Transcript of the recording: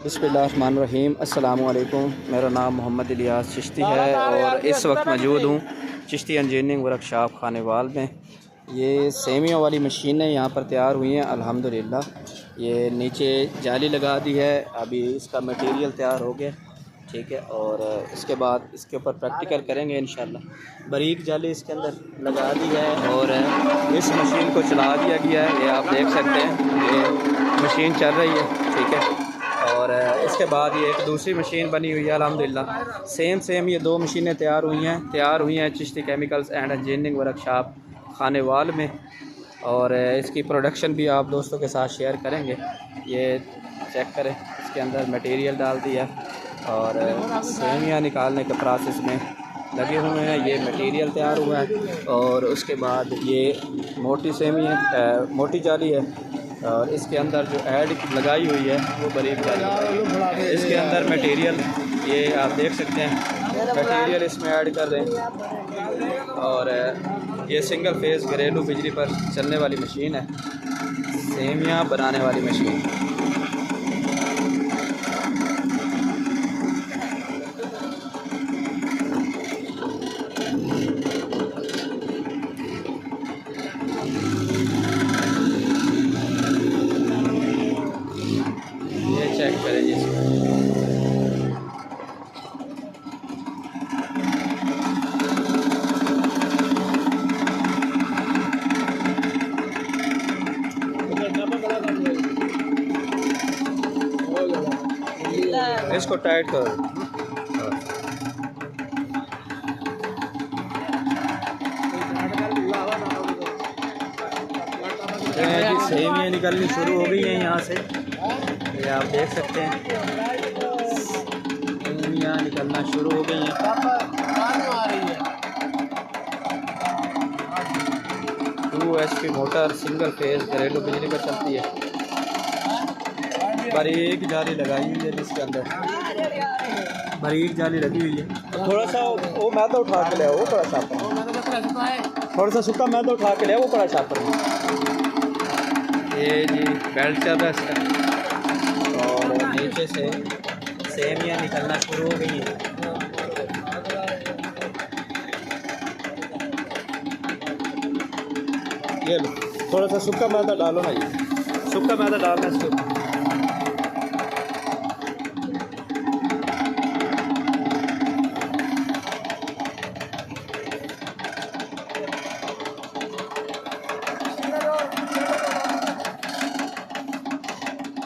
बिस्मिल्लाहिर्रहमानिर्रहीम। अस्सलामु अलैकुम। मेरा नाम मोहम्मद इलियास चिश्ती है और इस वक्त मौजूद हूँ चिश्ती इंजीनियरिंग वर्कशॉप खानेवाल में। ये सेमियों वाली मशीनें यहाँ पर तैयार हुई हैं अल्हम्दुलिल्लाह। ये नीचे जाली लगा दी है, अभी इसका मटेरियल तैयार हो गया, ठीक है। और इसके बाद इसके ऊपर प्रैक्टिकल करेंगे इंशाल्लाह। बारीक जाली इसके अंदर लगा दी है और इस मशीन को चला दिया गया है। ये आप देख सकते हैं, ये मशीन चल रही है, ठीक है। और इसके बाद ये एक दूसरी मशीन बनी हुई है अल्हम्दुलिल्लाह। सेम ये दो मशीनें तैयार हुई हैं Chishti chemicals and engineering workshop Khanewal में। और इसकी प्रोडक्शन भी आप दोस्तों के साथ शेयर करेंगे। ये चेक करें, इसके अंदर मटेरियल डाल दिया और सेमियाँ निकालने के प्रोसेस में लगे हुए हैं। ये मटेरियल तैयार हुआ है और उसके बाद ये मोटी सेमी है, मोटी जाली है और इसके अंदर जो ऐड लगाई हुई है वो बारीक जाली। इसके अंदर मटेरियल ये आप देख सकते हैं, मटेरियल इसमें ऐड कर रहे हैं। और ये सिंगल फेज़ घरेलू बिजली पर चलने वाली मशीन है, सेमियाँ बनाने वाली मशीन। ये चेक करें जी, इसको टाइट करो। जी सेमियाँ निकलनी शुरू हो गई हैं यहाँ से, ये आप देख सकते हैं, सेमियाँ निकलना शुरू हो गई हैं। 2 HP मोटर सिंगल फेज घरेलू बिजली पर चलती है। बारीक जाली लगाई हुई है जिसके अंदर, बारीक जाली लगी हुई है। थोड़ा सा वो मैदा उठा के ले, वो बड़ा छापर, थोड़ा सा सूखा मैदा उठा के ले, वो बड़ा छापर। ये जी बेल्ट चल रहा है इसका और नीचे से सेमियाँ निकलना शुरू हो गई हैं। ये लो, थोड़ा सा सूखा मैदा डालो ना, ये सूखा मैदा डालना इसके ऊपर।